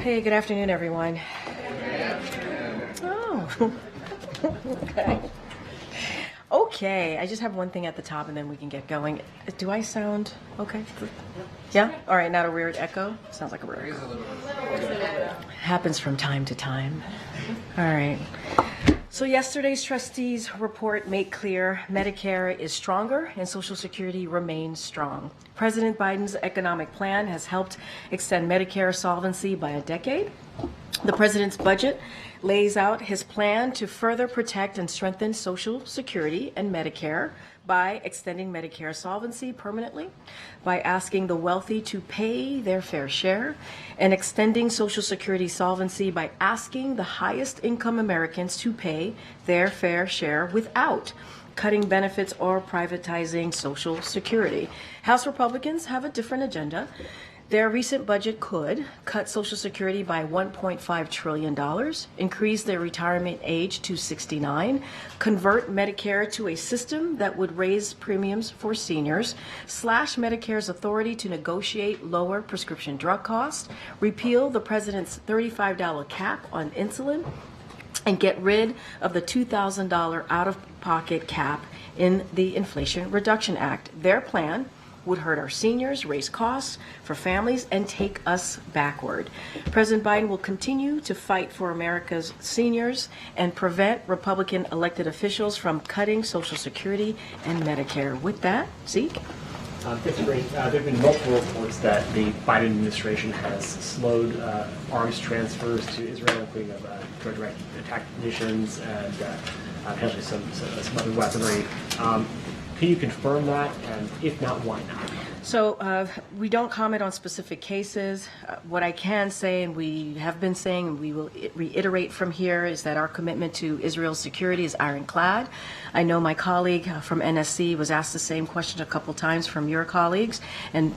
Hey, good afternoon, everyone. Oh, okay. Okay, I just have one thing at the top and then we can get going. Do I sound okay? Yeah? All right, not a weird echo? Sounds like a weird echo. Happens from time to time. All right. So yesterday's trustees' report made clear Medicare is stronger and Social Security remains strong. President Biden's economic plan has helped extend Medicare solvency by a decade. The president's budget lays out his plan to further protect and strengthen Social Security and Medicare by extending Medicare solvency permanently, by asking the wealthy to pay their fair share, and extending Social Security solvency by asking the highest income Americans to pay their fair share without cutting benefits or privatizing Social Security. House Republicans have a different agenda. Their recent budget could cut Social Security by $1.5 trillion, increase their retirement age to 69, convert Medicare to a system that would raise premiums for seniors, slash Medicare's authority to negotiate lower prescription drug costs, repeal the president's $35 cap on insulin, and get rid of the $2,000 out-of-pocket cap in the Inflation Reduction Act. Their plan would hurt our seniors, raise costs for families, and take us backward. President Biden will continue to fight for America's seniors and prevent Republican elected officials from cutting Social Security and Medicare. With that, Zeke? Thanks, Karine. There have been multiple reports that the Biden administration has slowed arms transfers to Israel, including direct attack munitions and potentially some other weaponry. Can you confirm that? And if not, why not? So we don't comment on specific cases. What I can say, and we have been saying, and we will reiterate from here, is that our commitment to Israel's security is ironclad. I know my colleague from NSC was asked the same question a couple times from your colleagues, and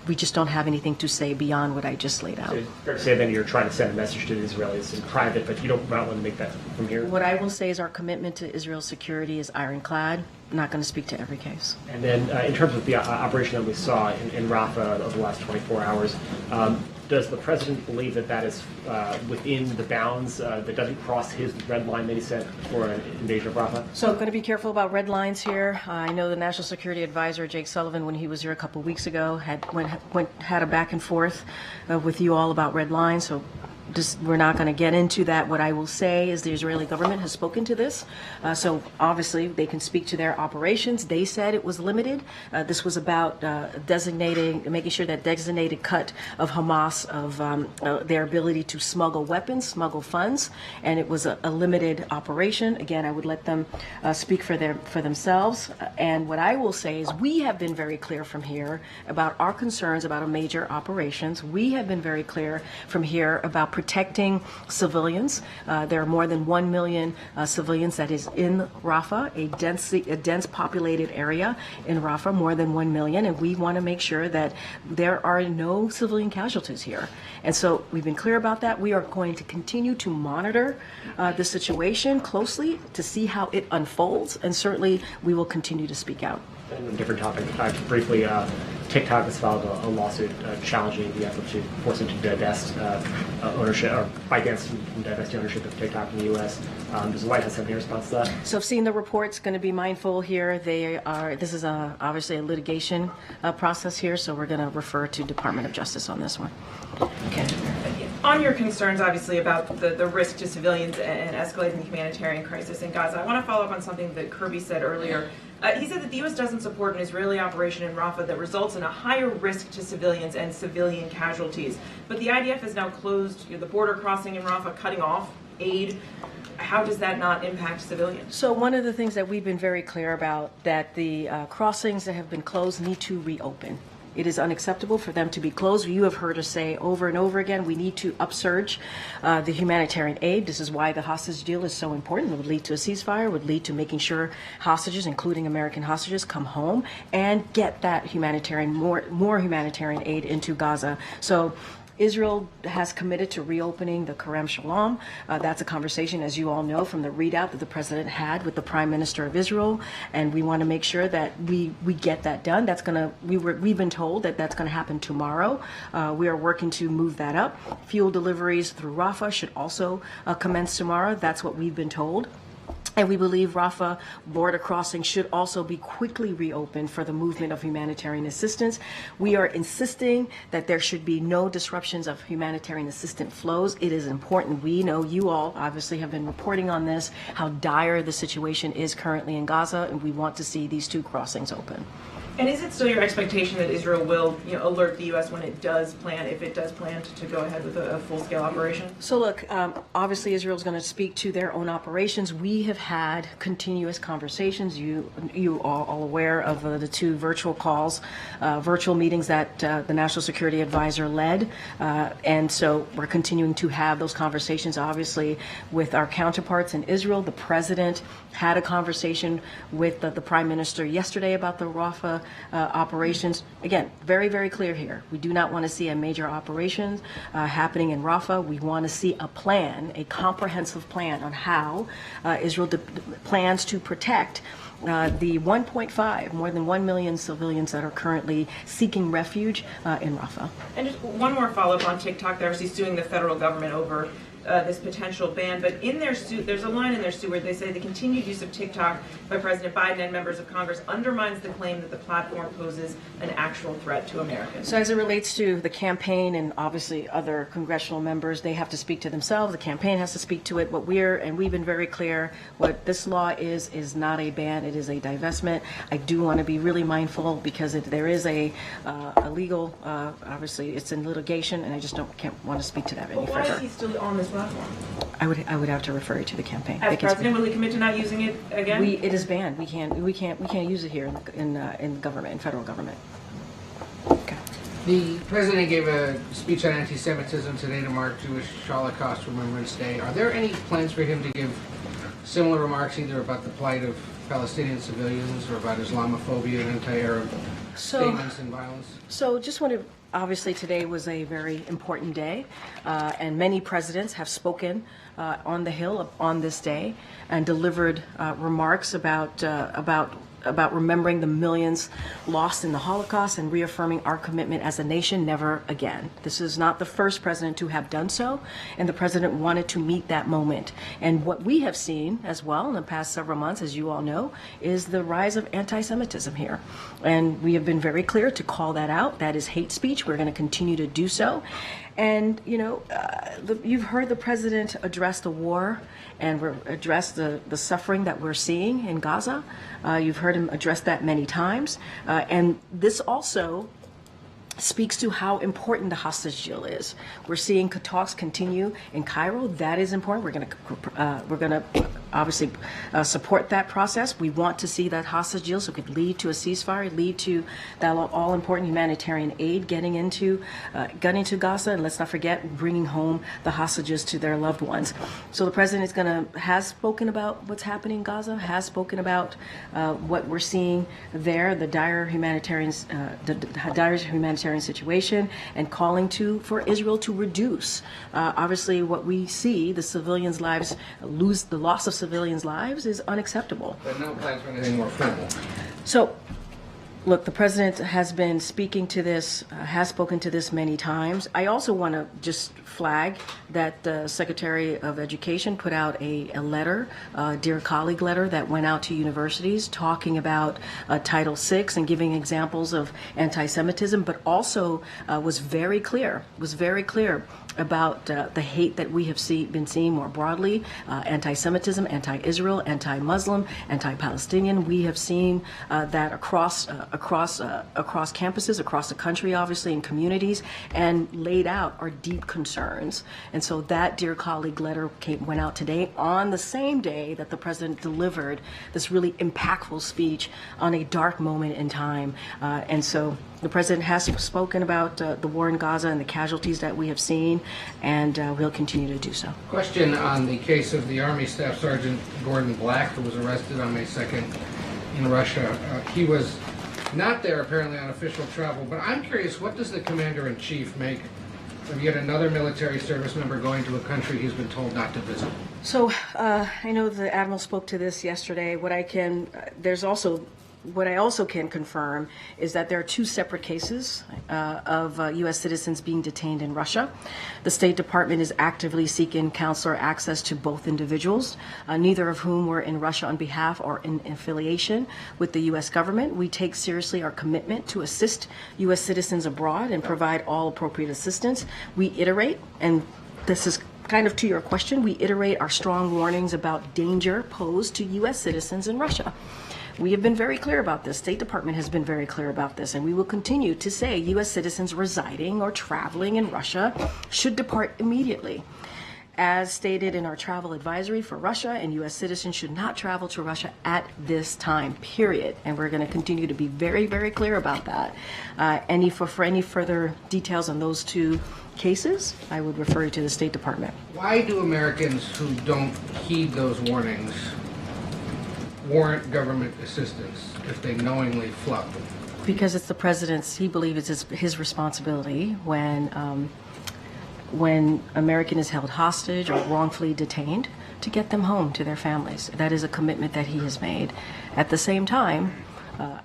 we just don't have anything to say beyond what I just laid out. So it's fair to say then you're trying to send a message to the Israelis in private, but you don't want to make that from here? What I will say is our commitment to Israel's security is ironclad. I'm not going to speak to every case. And then in terms of the operation that we saw in Rafah over the last 24 hours, does the president believe that that is within the bounds, that doesn't cross his red line that he set for an invasion of Rafah? So I'm going to be careful about red lines here. I know the National Security Advisor, Jake Sullivan, when he was here a couple weeks ago, had a back and forth with you all about red lines. So we're not going to get into that. What I will say is the Israeli government has spoken to this. So obviously they can speak to their operations. They said it was limited. This was about making sure that designated cut of Hamas of their ability to smuggle weapons, smuggle funds, and it was a limited operation. Again, I would let them speak for themselves. And what I will say is we have been very clear from here about our concerns about a major operations. We have been very clear from here about protecting civilians. There are more than 1 million civilians that is in Rafah, a dense populated area in Rafah, more than 1 million, and we want to make sure that there are no civilian casualties here. And so we've been clear about that. We are going to continue to monitor the situation closely to see how it unfolds, and certainly we will continue to speak out. And a different topic, briefly, TikTok has filed a lawsuit challenging the effort to force it to divest ownership, or fight against divesting ownership of TikTok in the U.S. Does the White House have any response to that? So I've seen the reports. Going to be mindful here. This is obviously a litigation process here, so we're going to refer to Department of Justice on this one. Okay. On your concerns, obviously, about the risk to civilians and escalating the humanitarian crisis in Gaza, I want to follow up on something that Kirby said earlier. He said that the U.S. doesn't support an Israeli operation in Rafah that results in a higher risk to civilians and civilian casualties. But the IDF has now closed the border crossing in Rafah, cutting off aid. How does that not impact civilians? So one of the things that we've been very clear about, that the crossings that have been closed need to reopen. It is unacceptable for them to be closed. You have heard us say over and over again, we need to upsurge the humanitarian aid. This is why the hostage deal is so important. It would lead to a ceasefire, would lead to making sure hostages, including American hostages, come home and get that more humanitarian aid into Gaza. So Israel has committed to reopening the Kerem Shalom. That's a conversation, as you all know, from the readout that the president had with the Prime Minister of Israel, and we want to make sure that we get that done. We've been told that that's going to happen tomorrow. We are working to move that up. Fuel deliveries through Rafah should also commence tomorrow. That's what we've been told. And we believe Rafah border crossing should also be quickly reopened for the movement of humanitarian assistance. We are insisting that there should be no disruptions of humanitarian assistance flows. It is important. We know you all obviously have been reporting on this, how dire the situation is currently in Gaza, and we want to see these two crossings open. And is it still your expectation that Israel will, alert the U.S. when it does plan, if it does plan to go ahead with a full-scale operation? So look, obviously Israel is going to speak to their own operations. We have had continuous conversations. You are all aware of the two virtual calls, virtual meetings that the National Security Advisor led. And so we're continuing to have those conversations, obviously, with our counterparts in Israel. The president had a conversation with the Prime Minister yesterday about the Rafah operations. Again, very, very clear here. We do not want to see a major operation happening in Rafah. We want to see a plan, a comprehensive plan on how Israel plans to protect the 1.5, more than 1 million civilians that are currently seeking refuge in Rafah. And just one more follow-up on TikTok. They're obviously suing the federal government over this potential ban, but in their suit, there's a line in their suit where they say the continued use of TikTok by President Biden and members of Congress undermines the claim that the platform poses an actual threat to Americans. So as it relates to the campaign and obviously other congressional members, they have to speak to themselves. The campaign has to speak to it. We've been very clear, what this law is not a ban. It is a divestment. I do want to be really mindful because there is a legal, obviously it's in litigation, and I just can't want to speak to that any further. Why is he still on this platform? I would have to refer you to the campaign. As president, will he commit to not using it again? It is banned. We can't use it here in government, in federal government. Okay. The president gave a speech on anti-Semitism today to mark Jewish Holocaust Remembrance Day. Are there any plans for him to give similar remarks either about the plight of Palestinian civilians or about Islamophobia and anti-Arab statements and violence? So just want to, obviously today was a very important day, and many presidents have spoken on the Hill on this day and delivered remarks about remembering the millions lost in the Holocaust and reaffirming our commitment as a nation never again. This is not the first president to have done so, and the president wanted to meet that moment. And what we have seen as well in the past several months, as you all know, is the rise of anti-Semitism here. And we have been very clear to call that out. That is hate speech. We're going to continue to do so. And, you've heard the president address the war and address the suffering that we're seeing in Gaza. You've heard him address that many times. And this also speaks to how important the hostage deal is. We're seeing talks continue in Cairo. That is important. We're going to obviously support that process. We want to see that hostage deal so it could lead to a ceasefire, lead to that all-important humanitarian aid getting into Gaza, and let's not forget bringing home the hostages to their loved ones. So the president has spoken about what's happening in Gaza, has spoken about what we're seeing there, the dire humanitarian situation, and calling for Israel to reduce. Obviously, what we see, the loss of civilians' lives is unacceptable. But no plans for anything more formal. So, look, the president has been speaking to this, has spoken to this many times. I also want to just flag that the Secretary of Education put out a letter, a Dear Colleague letter that went out to universities talking about Title VI and giving examples of anti-Semitism, but also was very clear about the hate that we have been seeing more broadly, anti-Semitism, anti-Israel, anti-Muslim, anti-Palestinian. We have seen that across campuses, across the country, obviously, in communities, and laid out our deep concerns. And so that Dear Colleague letter went out today on the same day that the president delivered this really impactful speech on a dark moment in time. And so the president has spoken about the war in Gaza and the casualties that we have seen, and we'll continue to do so. Question on the case of the Army Staff Sergeant Gordon Black, who was arrested on May 2nd in Russia. He was not there apparently on official travel, but I'm curious, what does the Commander-in-Chief make of yet another military service member going to a country he's been told not to visit? So I know the Admiral spoke to this yesterday. What I also can confirm is that there are two separate cases of U.S. citizens being detained in Russia. The State Department is actively seeking consular access to both individuals, neither of whom were in Russia on behalf or in affiliation with the U.S. government. We take seriously our commitment to assist U.S. citizens abroad and provide all appropriate assistance. We iterate, and this is kind of to your question, we iterate our strong warnings about danger posed to U.S. citizens in Russia. We have been very clear about this. State Department has been very clear about this, and we will continue to say U.S. citizens residing or traveling in Russia should depart immediately. As stated in our travel advisory for Russia, and U.S. citizens should not travel to Russia at this time, period. And we're going to continue to be very, very clear about that. For any further details on those two cases, I would refer you to the State Department. Why do Americans who don't heed those warnings warrant government assistance if they knowingly flout them? Because it's the president's, he believes it's his responsibility when American is held hostage or wrongfully detained to get them home to their families. That is a commitment that he has made. At the same time,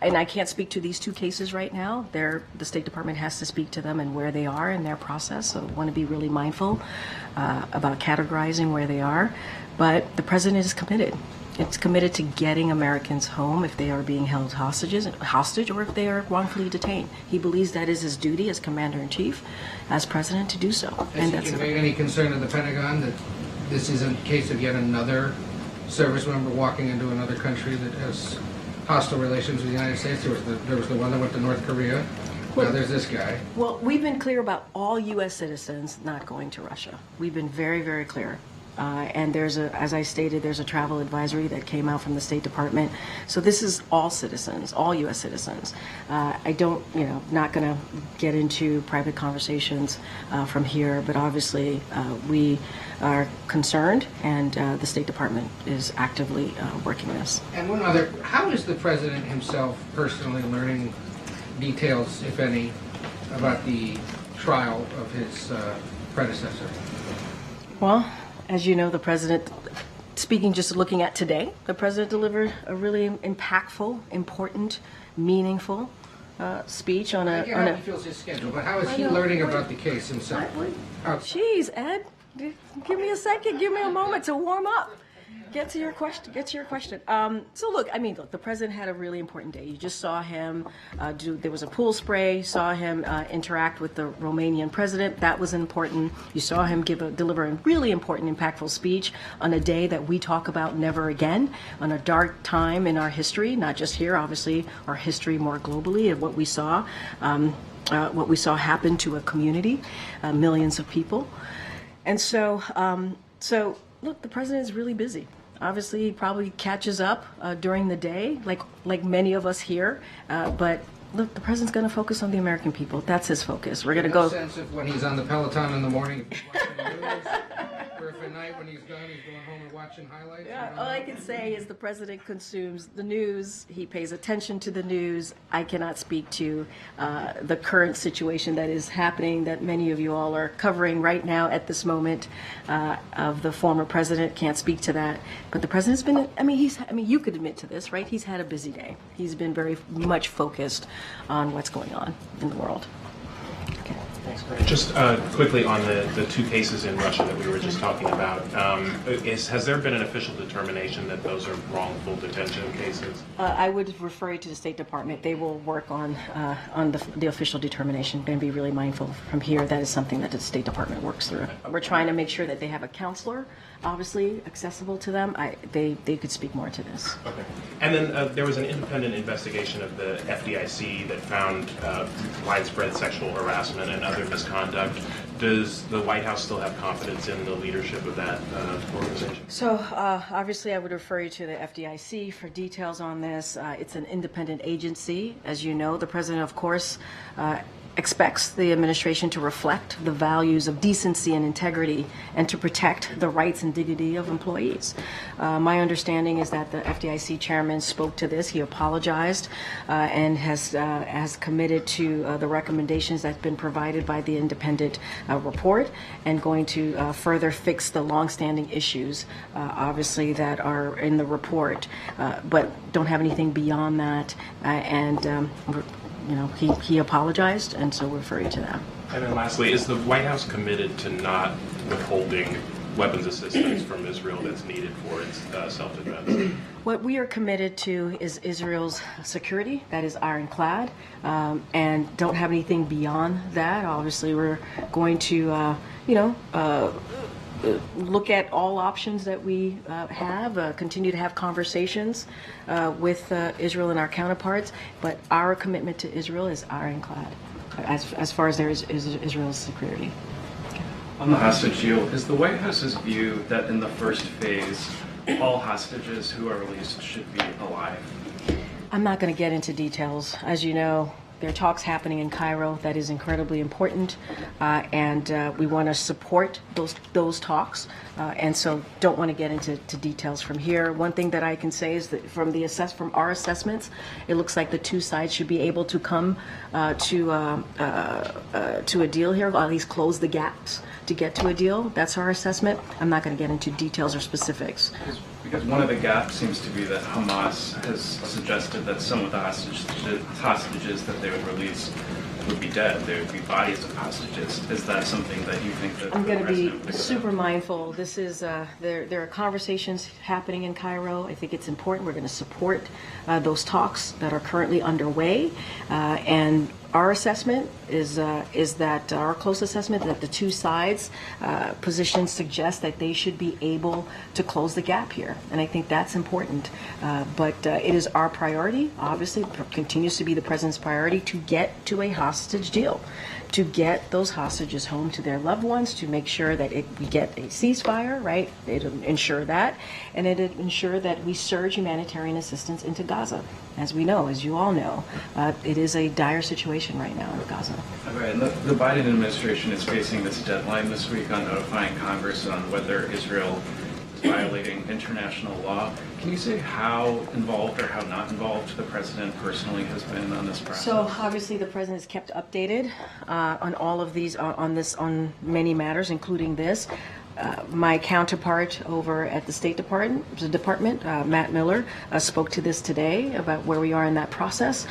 and I can't speak to these two cases right now. The State Department has to speak to them and where they are in their process. So I want to be really mindful about categorizing where they are. But the president is committed. It's committed to getting Americans home if they are being held hostage or if they are wrongfully detained. He believes that is his duty as Commander-in-Chief, as President, to do so. Has he conveyed any concern to the Pentagon that this is a case of yet another service member walking into another country that has hostile relations with the United States? There was the one that went to North Korea. Now there's this guy. Well, we've been clear about all U.S. citizens not going to Russia. We've been very, very clear. And as I stated, there's a travel advisory that came out from the State Department. So this is all citizens, all U.S. citizens. I don't, not going to get into private conversations from here, but obviously we are concerned, and the State Department is actively working this. And one other, how is the president himself personally learning details, if any, about the trial of his predecessor? Well, as you know, the president, speaking just looking at today, the president delivered a really impactful, important, meaningful speech on a. I get how he feels his schedule, but how is he learning about the case himself? Jeez, Ed, give me a second, give me a moment to warm up. Get to your question. So look, the president had a really important day. You just saw him there was a pool spray, saw him interact with the Romanian president. That was important. You saw him deliver a really important, impactful speech on a day that we talk about never again, on a dark time in our history, not just here, obviously, our history more globally, and what we saw happen to a community, millions of people. And so look, the president is really busy. Obviously, he probably catches up during the day, like many of us here. But look, the president's going to focus on the American people. That's his focus. We're going to go. Sense of when he's on the Peloton in the morning, if he's watching the news, or if at night when he's done, he's going home and watching highlights. Yeah, all I can say is the president consumes the news. He pays attention to the news. I cannot speak to the current situation that is happening, that many of you all are covering right now at this moment of the former president. Can't speak to that. But the president's been, you could admit to this, right? He's had a busy day. He's been very much focused on what's going on in the world. Okay. Thanks, Karine. Just quickly on the two cases in Russia that we were just talking about, has there been an official determination that those are wrongful detention cases? I would refer you to the State Department. They will work on the official determination and be really mindful from here. That is something that the State Department works through. We're trying to make sure that they have a counselor, obviously, accessible to them. They could speak more to this. Okay. And then there was an independent investigation of the FDIC that found widespread sexual harassment and other misconduct. Does the White House still have confidence in the leadership of that organization? So obviously I would refer you to the FDIC for details on this. It's an independent agency. As you know, the president, of course, expects the administration to reflect the values of decency and integrity and to protect the rights and dignity of employees. My understanding is that the FDIC chairman spoke to this. He apologized and has committed to the recommendations that's been provided by the independent report and going to further fix the longstanding issues, obviously, that are in the report, but don't have anything beyond that. He apologized, and so we're referring to that. And then lastly, is the White House committed to not withholding weapons assistance from Israel that's needed for its self-defense? What we are committed to is Israel's security. That is ironclad, and don't have anything beyond that. Obviously, we're going to, look at all options that we have, continue to have conversations with Israel and our counterparts, but our commitment to Israel is ironclad as far as there is Israel's security. On the hostage deal, is the White House's view that in the first phase, all hostages who are released should be alive? I'm not going to get into details. As you know, there are talks happening in Cairo that is incredibly important, and we want to support those talks, and so don't want to get into details from here. One thing that I can say is that from our assessments, it looks like the two sides should be able to come to a deal here, or at least close the gaps to get to a deal. That's our assessment. I'm not going to get into details or specifics. Because one of the gaps seems to be that Hamas has suggested that some of the hostages that they would release would be dead. There would be bodies of hostages. Is that something that you think that I'm the going to be president would super mindful. This is there are conversations happening in Cairo. I think it's important. We're going to support those talks that are currently underway, and our assessment is that our close assessment that the two sides positions suggest that they should be able to close the gap here, and I think that's important. But it is our priority, obviously, continues to be the president's priority to get to a hostage deal, to get those hostages home to their loved ones, to make sure that we get a ceasefire, right? It'll ensure that, and it'll ensure that we surge humanitarian assistance into Gaza. As we know, as you all know, it is a dire situation right now in Gaza. All right, and the Biden administration is facing this deadline this week on notifying Congress on whether Israel is violating international law. Can you say how involved or how not involved the president personally has been on this process? So obviously the president is kept updated on all of these, on many matters, including this. My counterpart over at the State Department, Matt Miller, spoke to this today about where we are in that process.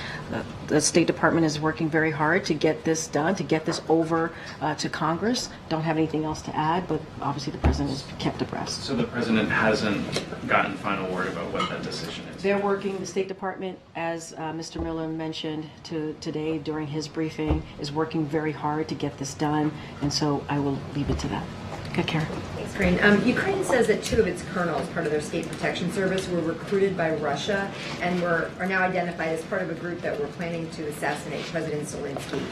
The State Department is working very hard to get this done, to get this over to Congress. Don't have anything else to add, but obviously the president is kept abreast. So the president hasn't gotten final word about what that decision is? They're working, the State Department, as Mr. Miller mentioned today during his briefing, is working very hard to get this done, and so I will leave it to that. Okay, Karen. Thanks, Karine. Ukraine says that 2 of its colonels, part of their state protection service, were recruited by Russia and are now identified as part of a group that were planning to assassinate President Zelensky.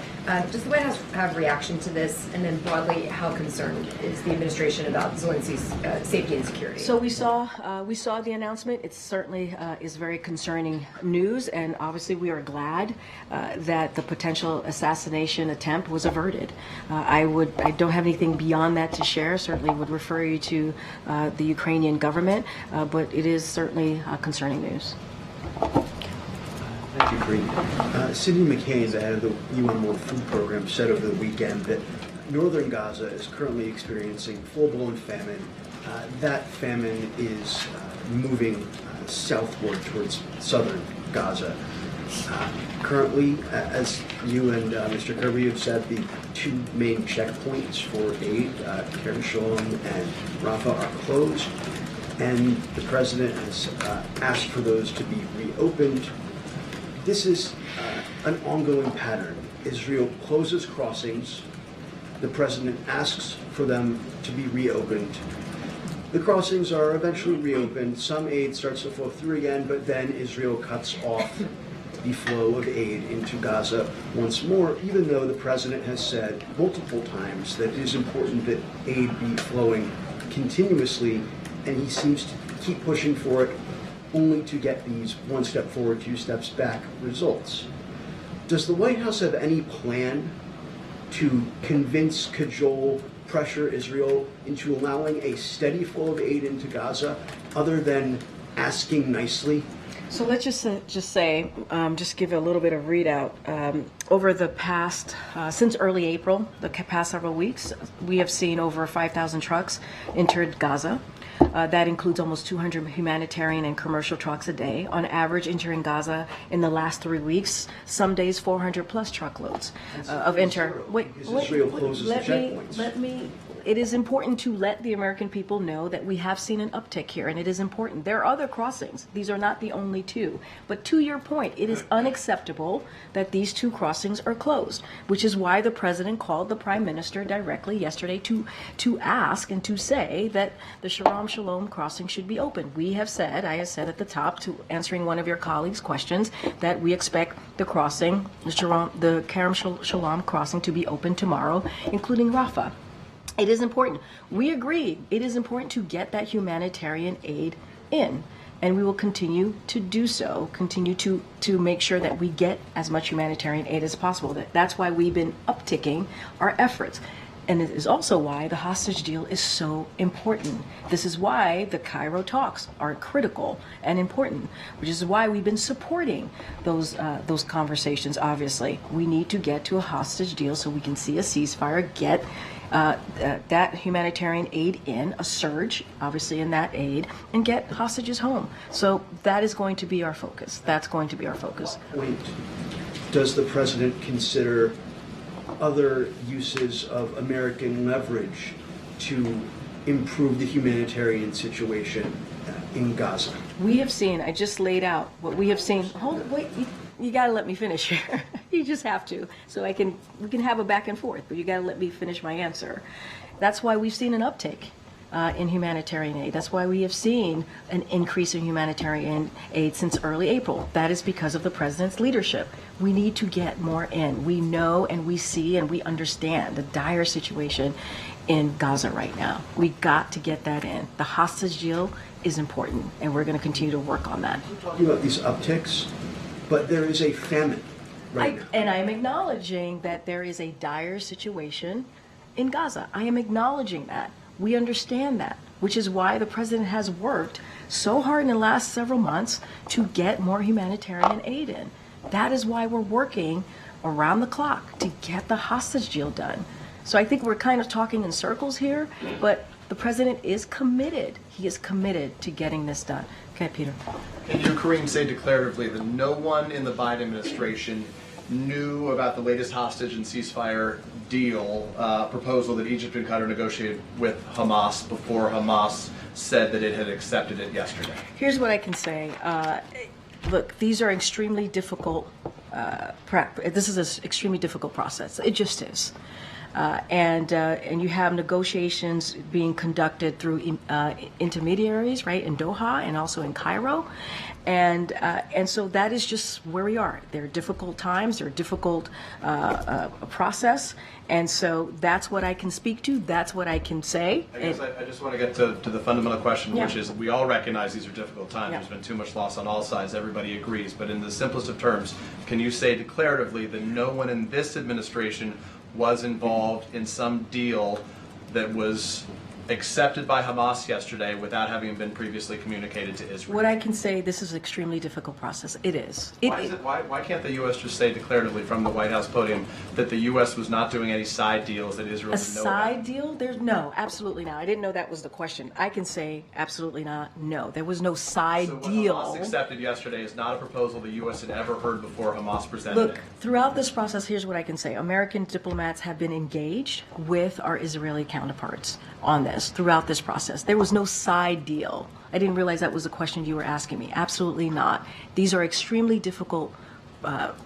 Does the White House have a reaction to this? And then broadly, how concerned is the administration about Zelensky's safety and security? So we saw the announcement. It certainly is very concerning news, and obviously we are glad that the potential assassination attempt was averted. I don't have anything beyond that to share. Certainly would refer you to the Ukrainian government, but it is certainly concerning news. Thank you, Karine. Cindy McCain, the head of the UN World Food Program, said over the weekend that northern Gaza is currently experiencing full-blown famine. That famine is moving southward towards southern Gaza. Currently, as you and Mr. Kirby have said, the 2 main checkpoints for aid, Kerem Shalom and Rafah, are closed, and the president has asked for those to be reopened. This is an ongoing pattern. Israel closes crossings. The president asks for them to be reopened. The crossings are eventually reopened. Some aid starts to flow through again, but then Israel cuts off the flow of aid into Gaza once more, even though the president has said multiple times that it is important that aid be flowing continuously, and he seems to keep pushing for it, only to get these 1 step forward, 2 steps back results. Does the White House have any plan to convince, cajole, pressure Israel into allowing a steady flow of aid into Gaza other than asking nicely? So let's just say, just give a little bit of readout. Over the past, since early April, the past several weeks, we have seen over 5,000 trucks entered Gaza. That includes almost 200 humanitarian and commercial trucks a day, on average entering Gaza in the last 3 weeks. Some days 400 plus truckloads of enter. Israel closes the checkpoints. Let me. It is important to let the American people know that we have seen an uptick here, and it is important. There are other crossings. These are not the only two. But to your point, it is unacceptable that these two crossings are closed, which is why the president called the prime minister directly yesterday to ask and to say that the Shalom crossing should be open. I have said at the top, to answering one of your colleagues' questions, that we expect the crossing, the Kerem Shalom crossing, to be open tomorrow, including Rafah. It is important. We agreed. It is important to get that humanitarian aid in, and we will continue to do so, continue to make sure that we get as much humanitarian aid as possible. That's why we've been upticking our efforts. And it is also why the hostage deal is so important. This is why the Cairo talks are critical and important, which is why we've been supporting those conversations. Obviously, we need to get to a hostage deal so we can see a ceasefire, get that humanitarian aid in, a surge, obviously, in that aid, and get hostages home. So that is going to be our focus. That's going to be our focus. Wait, does the president consider other uses of American leverage to improve the humanitarian situation in Gaza? We have seen, I just laid out what we have seen. Wait, you got to let me finish here. You just have to, so we can have a back and forth, but you got to let me finish my answer. That's why we've seen an uptake in humanitarian aid. That's why we have seen an increase in humanitarian aid since early April. That is because of the president's leadership. We need to get more in. We know and we see and we understand the dire situation in Gaza right now. We got to get that in. The hostage deal is important, and we're going to continue to work on that. We're talking about these upticks, but there is a famine right now. And I'm acknowledging that there is a dire situation in Gaza. I am acknowledging that. We understand that, which is why the president has worked so hard in the last several months to get more humanitarian aid in. That is why we're working around the clock to get the hostage deal done. So I think we're kind of talking in circles here, but the president is committed. He is committed to getting this done. Okay, Peter. Can you, Karine, say declaratively that no one in the Biden administration knew about the latest hostage and ceasefire deal proposal that Egypt and Qatar negotiated with Hamas before Hamas said that it had accepted it yesterday? Here's what I can say. Look, these are extremely difficult. This is an extremely difficult process. It just is. And you have negotiations being conducted through intermediaries, right, in Doha and also in Cairo, and so that is just where we are. They're difficult times. They're a difficult process, and so that's what I can speak to. That's what I can say. I guess I just want to get to the fundamental question, Yeah. which is we all recognize these are difficult times. Yeah. There's been too much loss on all sides. Everybody agrees. But in the simplest of terms, can you say declaratively that no one in this administration was involved in some deal that was accepted by Hamas yesterday without having been previously communicated to Israel? What I can say, this is an extremely difficult process. It is. Why can't the U.S. just say declaratively from the White House podium that the U.S. was not doing any side deals that Israel A didn't know about? side deal? No, absolutely not. I didn't know that was the question. I can say absolutely not. No, there was no side So what deal. Hamas accepted yesterday is not a proposal the U.S. had ever heard before Hamas presented Look, it. throughout this process, here's what I can say. American diplomats have been engaged with our Israeli counterparts on this throughout this process. There was no side deal. I didn't realize that was the question you were asking me. Absolutely not. These are extremely difficult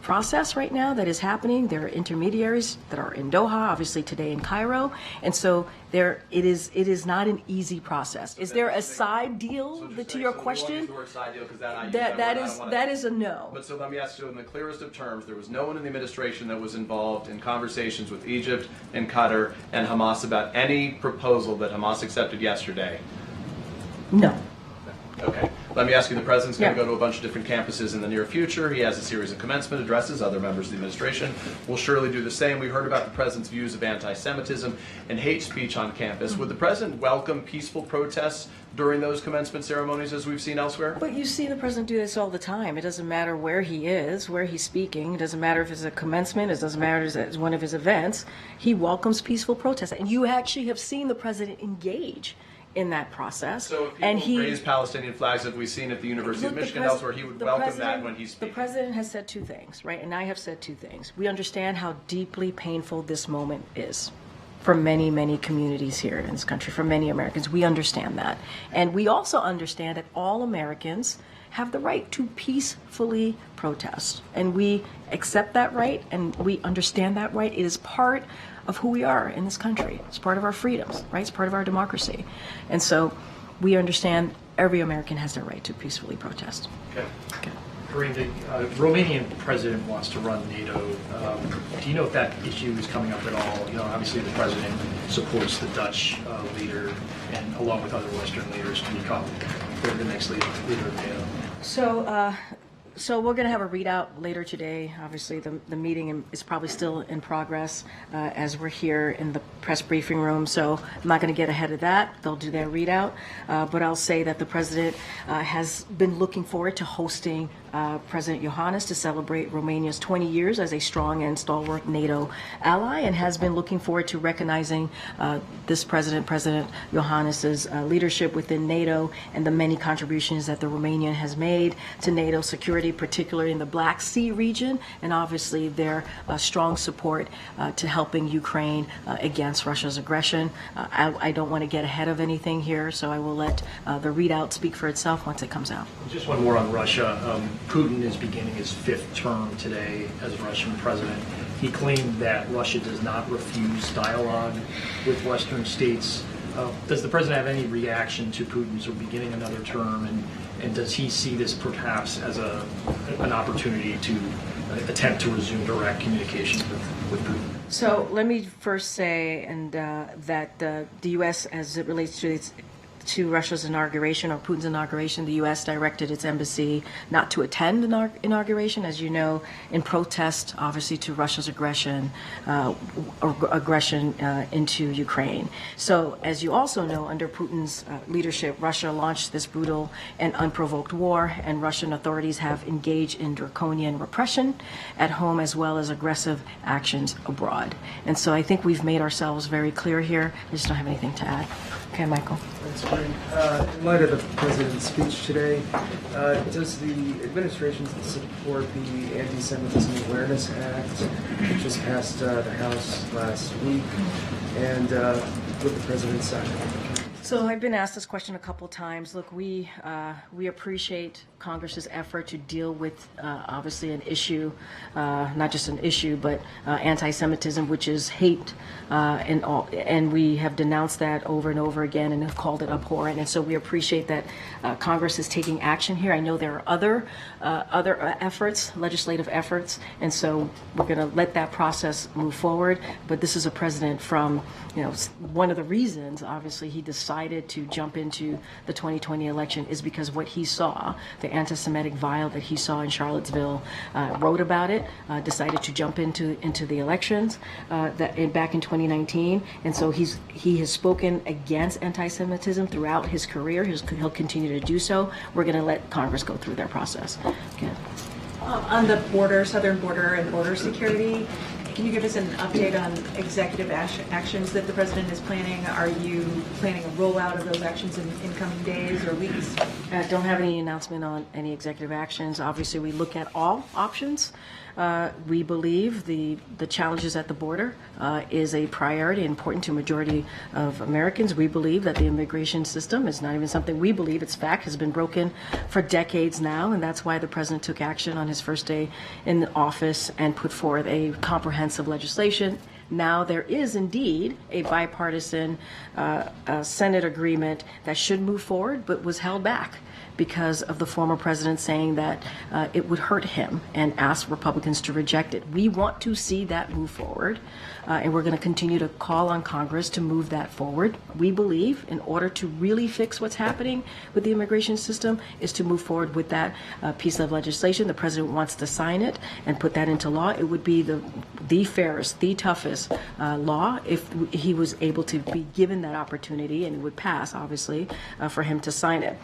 process right now that is happening. There are intermediaries that are in Doha, obviously today in Cairo, and so it is not an easy process. Is there a side deal to your question? That is a no. But so let me ask you in the clearest of terms, there was no one in the administration that was involved in conversations with Egypt and Qatar and Hamas about any proposal that Hamas accepted yesterday. No. Okay. Let me ask you, the president's going to Yeah. go to a bunch of different campuses in the near future. He has a series of commencement addresses. Other members of the administration will surely do the same. We heard about the president's views of anti-Semitism and hate speech on campus. Would the president welcome peaceful protests during those commencement ceremonies as we've seen elsewhere? But you see the president do this all the time. It doesn't matter where he is, where he's speaking. It doesn't matter if it's a commencement. It doesn't matter if it's one of his events. He welcomes peaceful protests. And you actually have seen the president engage in that process. So if people and he raise Palestinian flags, as we've seen at the University Look, of the Michigan pres- elsewhere, he would the welcome president- that when he's The speaking. president has said two things, right? And I have said two things. We understand how deeply painful this moment is for many, many communities here in this country, for many Americans. We understand that. And we also understand that all Americans have the right to peacefully protest. And we accept that right, and we understand that right. It is part of who we are in this country. It's part of our freedoms, right? It's part of our democracy. And so we understand every American has their right to peacefully protest. Okay. Karine, the Romanian president wants to run NATO. Do you know if that issue is coming up at all? You know, obviously the president supports the Dutch leader, and along with other Western leaders, to become the next leader of NATO. So we're going to have a readout later today. Obviously, the meeting is probably still in progress as we're here in the press briefing room. So I'm not going to get ahead of that. They'll do their readout. But I'll say that the president has been looking forward to hosting President Iohannis to celebrate Romania's 20 years as a strong and stalwart NATO ally, and has been looking forward to recognizing this President Iohannis's leadership within NATO and the many contributions that the Romanian has made to NATO security, particularly in the Black Sea region, and obviously their strong support to helping Ukraine against Russia's aggression. I don't want to get ahead of anything here, so I will let the readout speak for itself once it comes out. Just one more on Russia. Putin is beginning his 5th term today as Russian president. He claimed that Russia does not refuse dialogue with Western states. Does the president have any reaction to Putin's beginning another term, and does he see this perhaps as an opportunity to attempt to resume direct communications with Putin? So let me first say that the U.S., as it relates to Russia's inauguration or Putin's inauguration, the U.S. directed its embassy not to attend the inauguration, as you know, in protest, obviously, to Russia's aggression into Ukraine. So, as you also know, under Putin's leadership, Russia launched this brutal and unprovoked war, and Russian authorities have engaged in draconian repression at home as well as aggressive actions abroad. And so I think we've made ourselves very clear here. I just don't have anything to add. Okay, Michael. Thanks, Karine. In light of the president's speech today, does the administration support the Anti-Semitism Awareness Act, which was passed the House last week, and what the president said? So I've been asked this question a couple times. Look, we appreciate Congress's effort to deal with obviously an issue, not just an issue, but anti-Semitism, which is hate, and we have denounced that over and over again and have called it abhorrent. And so we appreciate that Congress is taking action here. I know there are other efforts, legislative efforts, and so we're going to let that process move forward. But this is a president from, one of the reasons, obviously, he decided to jump into the 2020 election is because what he saw, the anti-Semitic vial that he saw in Charlottesville, wrote about it, decided to jump into the elections back in 2019, and so he has spoken against anti-Semitism throughout his career. He'll continue to do so. We're going to let Congress go through their process. Okay. On the border, southern border and border security, can you give us an update on executive actions that the president is planning? Are you planning a rollout of those actions in coming days or weeks? Don't have any announcement on any executive actions. Obviously, we look at all options. We believe the challenges at the border is a priority, important to a majority of Americans. We believe that the immigration system is not even something we believe, it's fact, has been broken for decades now, and that's why the president took action on his first day in office and put forth a comprehensive legislation Now there is indeed a bipartisan Senate agreement that should move forward, but was held back because of the former president saying that it would hurt him and asked Republicans to reject it. We want to see that move forward, and we're going to continue to call on Congress to move that forward. We believe in order to really fix what's happening with the immigration system is to move forward with that piece of legislation. The president wants to sign it and put that into law. It would be the fairest, the toughest law if he was able to be given that opportunity, and it would pass, obviously, for him to sign it.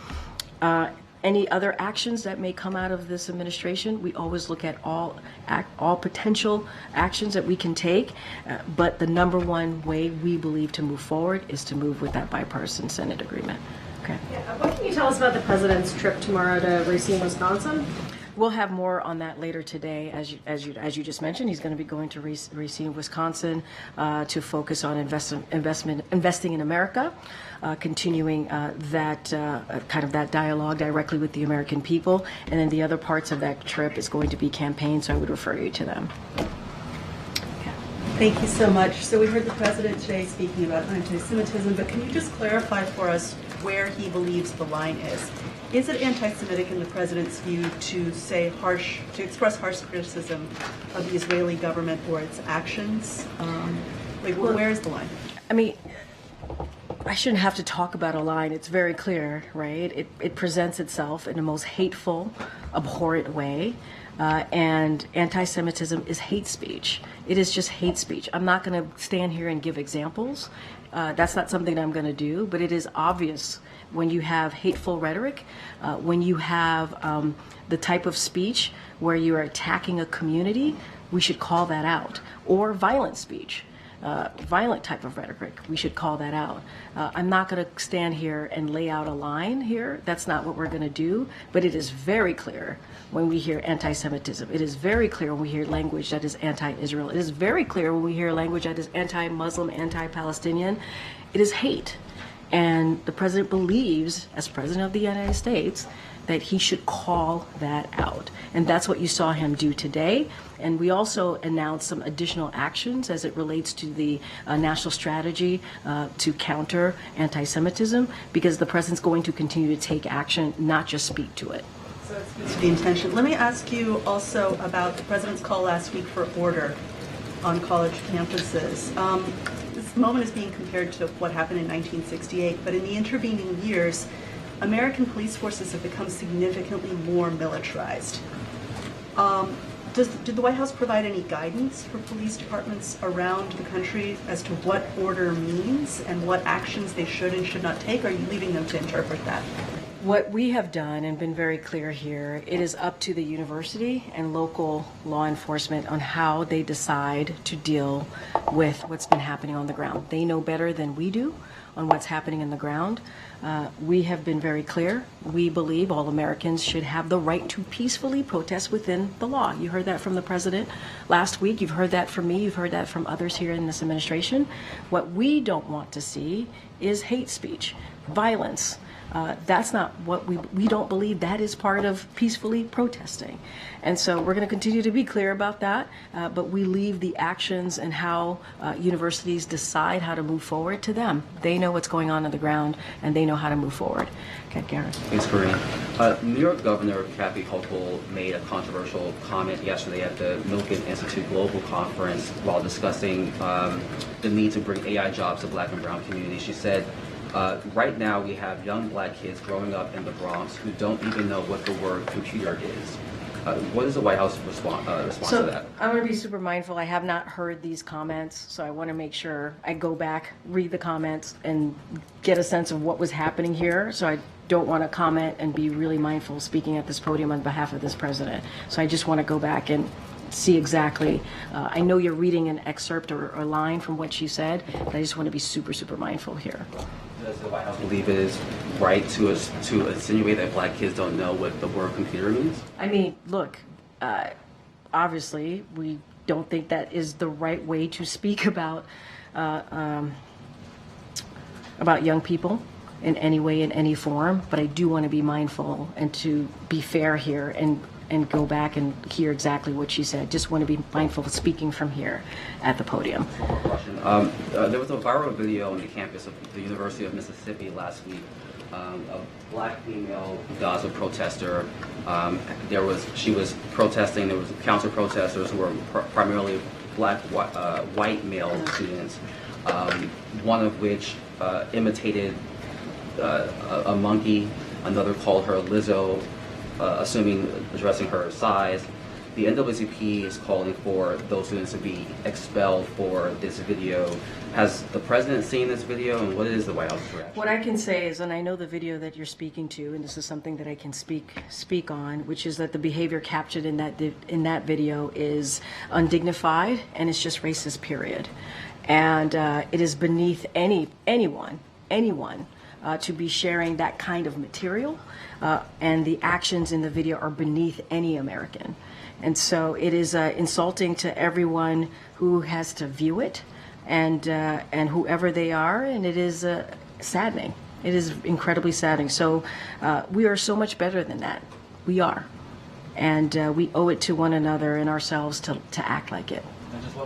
Any other actions that may come out of this administration, we always look at all potential actions that we can take, but the number one way we believe to move forward is to move with that bipartisan Senate agreement. Okay. Yeah. What can you tell us about the president's trip tomorrow to Racine, Wisconsin? We'll have more on that later today. As you just mentioned, he's going to be going to Racine, Wisconsin, to focus on investing in America, continuing that kind of that dialogue directly with the American people. And then the other parts of that trip is going to be campaign, so I would refer you to them. Thank you so much. So we heard the president today speaking about anti-Semitism, but can you just clarify for us where he believes the line is? Is it anti-Semitic in the president's view to express harsh criticism of the Israeli government or its actions? Where is the line? I mean, I shouldn't have to talk about a line. It's very clear, right? It presents itself in the most hateful, abhorrent way. And anti-Semitism is hate speech. It is just hate speech. I'm not going to stand here and give examples. That's not something I'm going to do, but it is obvious when you have hateful rhetoric, when you have the type of speech where you are attacking a community, we should call that out. Or violent speech. Violent type of rhetoric, we should call that out. I'm not going to stand here and lay out a line here. That's not what we're going to do. But it is very clear when we hear anti-Semitism. It is very clear when we hear language that is anti-Israel. It is very clear when we hear language that is anti-Muslim, anti-Palestinian. It is hate. And the president believes, as president of the United States, that he should call that out. And that's what you saw him do today. And we also announced some additional actions as it relates to the national strategy to counter anti-Semitism, because the president's going to continue to take action, not just speak to it. So it speaks to the intention. Let me ask you also about the president's call last week for order on college campuses. This moment is being compared to what happened in 1968, but in the intervening years, American police forces have become significantly more militarized. Did the White House provide any guidance for police departments around the country as to what order means and what actions they should and should not take? Or are you leaving them to interpret that? What we have done and been very clear here, it is up to the university and local law enforcement on how they decide to deal with what's been happening on the ground. They know better than we do on what's happening in the ground. We have been very clear. We believe all Americans should have the right to peacefully protest within the law. You heard that from the president last week. You've heard that from me. You've heard that from others here in this administration. What we don't want to see is hate speech, violence. That's not what we don't believe that is part of peacefully protesting. And so we're going to continue to be clear about that, but we leave the actions and how universities decide how to move forward to them. They know what's going on the ground, and they know how to move forward. Okay, Garrett. Thanks, Karine. New York Governor Kathy Hochul made a controversial comment yesterday at the Milken Institute Global Conference while discussing the need to bring AI jobs to Black and brown communities. She said, right now we have young Black kids growing up in the Bronx who don't even know what the word computer is. What is the White House response to that? I'm going to be super mindful. I have not heard these comments, so I want to make sure I go back, read the comments, and get a sense of what was happening here. So I don't want to comment and be really mindful speaking at this podium on behalf of this president. So I just want to go back and see exactly. I know you're reading an excerpt or a line from what she said, but I just want to be super, super mindful here. Does the White House believe it is right to insinuate that Black kids don't know what the word computer means? I mean, look, obviously, we don't think that is the right way to speak about young people in any way, in any form. But I do want to be mindful and to be fair here and and go back and hear exactly what she said. Just want to be mindful of speaking from here at the podium. There was a viral video on the campus of the University of Mississippi last week. A black female Gaza protester. She was protesting. There was counter protesters who were primarily black, white male students. One of which imitated a monkey. Another called her Lizzo, addressing her size. The NAACP is calling for those students to be expelled for this video. Has the president seen this video, and what is the White House's reaction? What I can say is, and I know the video that you're speaking to, and this is something that I can speak on, which is that the behavior captured in that video is undignified and it's just racist, period. And it is beneath anyone to be sharing that kind of material, and the actions in the video are beneath any American. And so it is insulting to everyone who has to view it, and whoever they are, and it is saddening. It is incredibly saddening. So we are so much better than that. We are. And we owe it to one another and ourselves to act like it.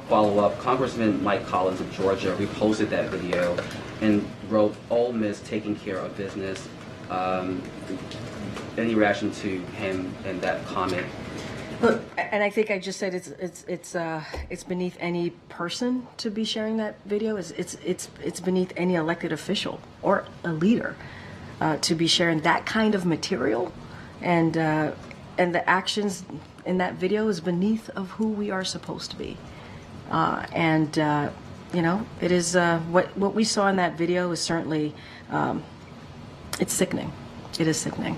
Follow up, Congressman Mike Collins of Georgia reposted that video and wrote, "Ole Miss taking care of business." Any reaction to him and that comment? Look, and I think I just said it's beneath any person to be sharing that video. It's beneath any elected official or a leader to be sharing that kind of material, and the actions in that video is beneath of who we are supposed to be. It is what we saw in that video is certainly it's sickening. It is sickening.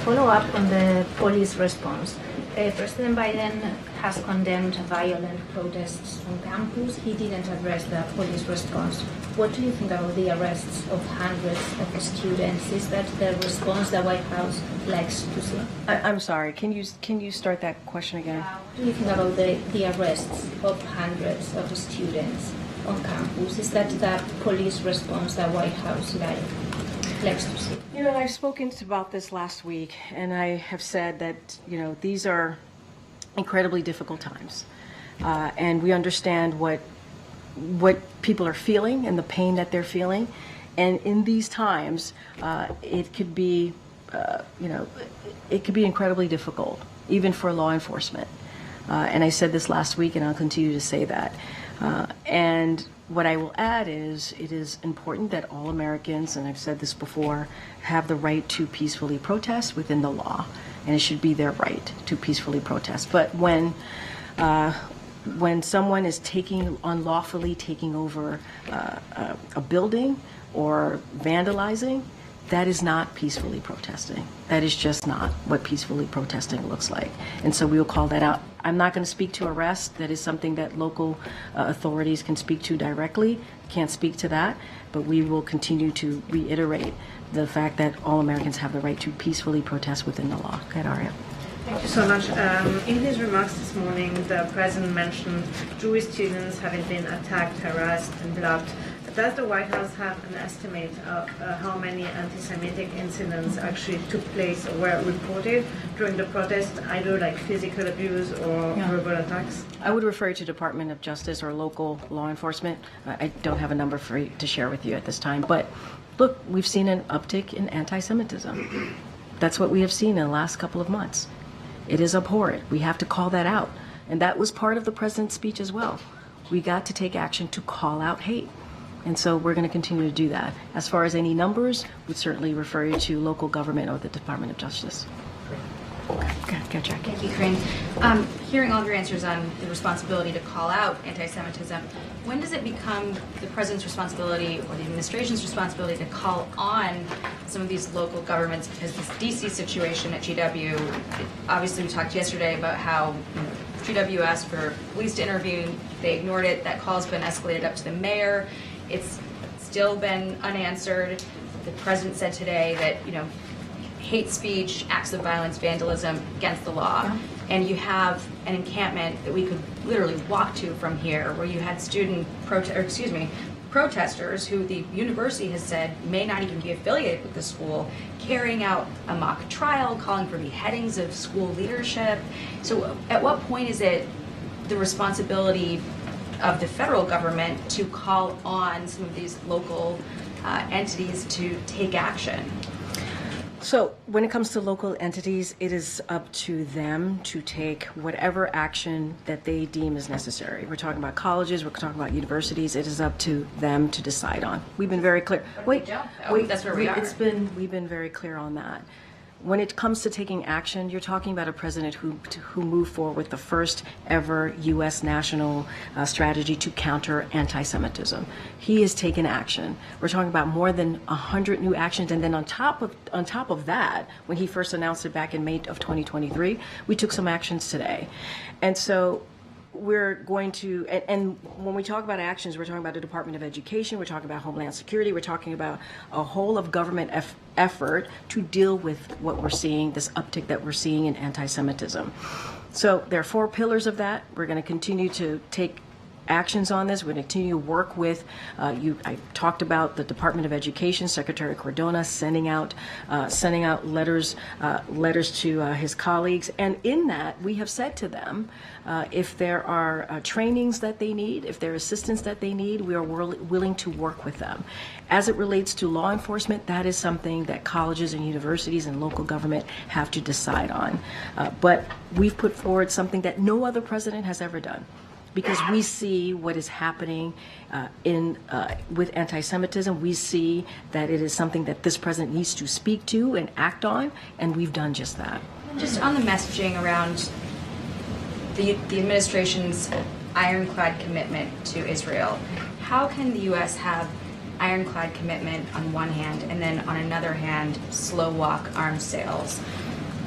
Follow up on the police response. President Biden has condemned violent protests on campus. He didn't address the police response. What do you think about the arrests of hundreds of students? Is that the response the White House likes to see? I'm sorry. Can you start that question again? What do you think about the arrests of hundreds of students on campus? Is that the police response the White House likes to see? I've spoken about this last week, and I have said that, these are incredibly difficult times. And we understand what people are feeling and the pain that they're feeling. And in these times, it could be, it could be incredibly difficult, even for law enforcement. And I said this last week, and I'll continue to say that. And what I will add is it is important that all Americans, and I've said this before, have the right to peacefully protest within the law, and it should be their right to peacefully protest. But when someone is unlawfully taking over a building or vandalizing, that is not peacefully protesting. That is just not what peacefully protesting looks like. And so we will call that out. I'm not going to speak to arrest. That is something that local authorities can speak to directly. Can't speak to that. But we will continue to reiterate the fact that all Americans have the right to peacefully protest within the law. Go ahead, Aria. Thank you so much. In his remarks this morning, the president mentioned Jewish students having been attacked, harassed, and blocked. Does the White House have an estimate of how many anti-Semitic incidents actually took place or were reported during the protest, either like physical abuse or verbal attacks? I would refer you to Department of Justice or local law enforcement. I don't have a number for you to share with you at this time. But look, we've seen an uptick in anti-Semitism. That's what we have seen in the last couple of months. It is abhorrent. We have to call that out. And that was part of the president's speech as well. We got to take action to call out hate. And so we're going to continue to do that. As far as any numbers, we'd certainly refer you to local government or the Department of Justice. Okay, go, Jackie. Thank you, Karine. Hearing all of your answers on the responsibility to call out anti-Semitism, when does it become the president's responsibility or the administration's responsibility to call on some of these local governments? Because this DC situation at GW, obviously we talked yesterday about how GW asked for police to intervene, they ignored it, that call's been escalated up to the mayor. It's still been unanswered. The president said today that, hate speech, acts of violence, vandalism against the law. Yeah. And you have an encampment that we could literally walk to from here where you had protesters who the university has said may not even be affiliated with the school, carrying out a mock trial, calling for beheadings of school leadership. So at what point is it the responsibility of the federal government to call on some of these local entities to take action? So when it comes to local entities, it is up to them to take whatever action that they deem is necessary. We're talking about colleges, we're talking about universities. It is up to them to decide on. We've been very clear. Wait, that's where we are. We've been very clear on that. When it comes to taking action, you're talking about a president who moved forward with the first ever U.S. national strategy to counter anti-Semitism. He has taken action. We're talking about more than 100 new actions, and then on top of that, when he first announced it back in May of 2023, we took some actions today, and so. We're going to, and when we talk about actions, we're talking about the Department of Education, we're talking about Homeland Security, we're talking about a whole of government effort to deal with what we're seeing, this uptick that we're seeing in anti-Semitism. So there are 4 pillars of that. We're going to continue to take actions on this. We're going to continue to work with I talked about the Department of Education, Secretary Cardona sending out letters to his colleagues, and in that we have said to them if there are trainings that they need, if there are assistance that they need, we are willing to work with them. As it relates to law enforcement, that is something that colleges and universities and local government have to decide on. But we've put forward something that no other president has ever done, because we see what is happening with anti-Semitism. We see that it is something that this president needs to speak to and act on, and we've done just that. Just on the messaging around the administration's ironclad commitment to Israel, how can the U.S. have ironclad commitment on one hand and then on another hand slow walk arms sales?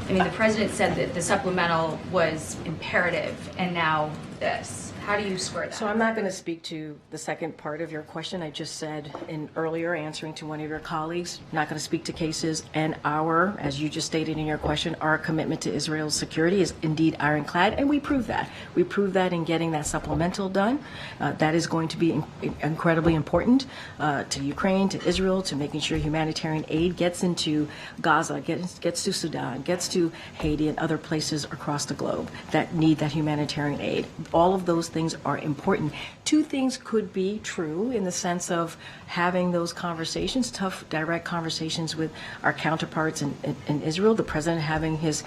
I mean, the president said that the supplemental was imperative, and now this. How do you square that? So I'm not going to speak to the second part of your question. I just said in earlier answering to one of your colleagues, not going to speak to cases, and as you just stated in your question, our commitment to Israel's security is indeed ironclad, and we prove that. We prove that in getting that supplemental done. That is going to be incredibly important to Ukraine, to Israel, to making sure humanitarian aid gets into Gaza, gets to Sudan, gets to Haiti and other places across the globe that need that humanitarian aid. All of those things are important. 2 things could be true in the sense of having those conversations, tough, direct conversations with our counterparts in Israel, the president having his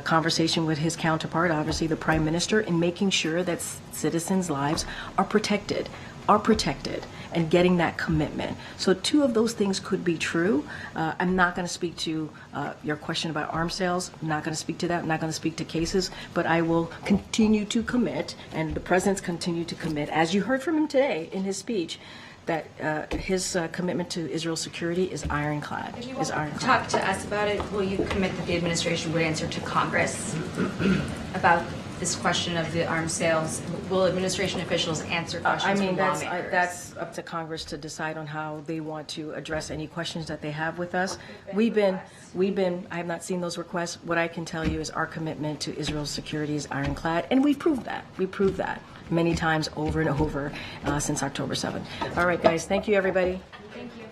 conversation with his counterpart, obviously the prime minister, and making sure that citizens' lives are protected, and getting that commitment. So 2 of those things could be true. I'm not going to speak to your question about arms sales. I'm not going to speak to that. I'm not going to speak to cases, but I will continue to commit, and the president's continue to commit, as you heard from him today in his speech, that his commitment to Israel's security is ironclad. If you want to talk to us about it, will you commit that the administration would answer to Congress about this question of the arms sales? Will administration officials answer questions from lawmakers? That's up to Congress to decide on how they want to address any questions that they have with us. I have not seen those requests. What I can tell you is our commitment to Israel's security is ironclad, and we proved that. We proved that many times over and over since October 7th. All right, guys. Thank you, everybody. Thank you.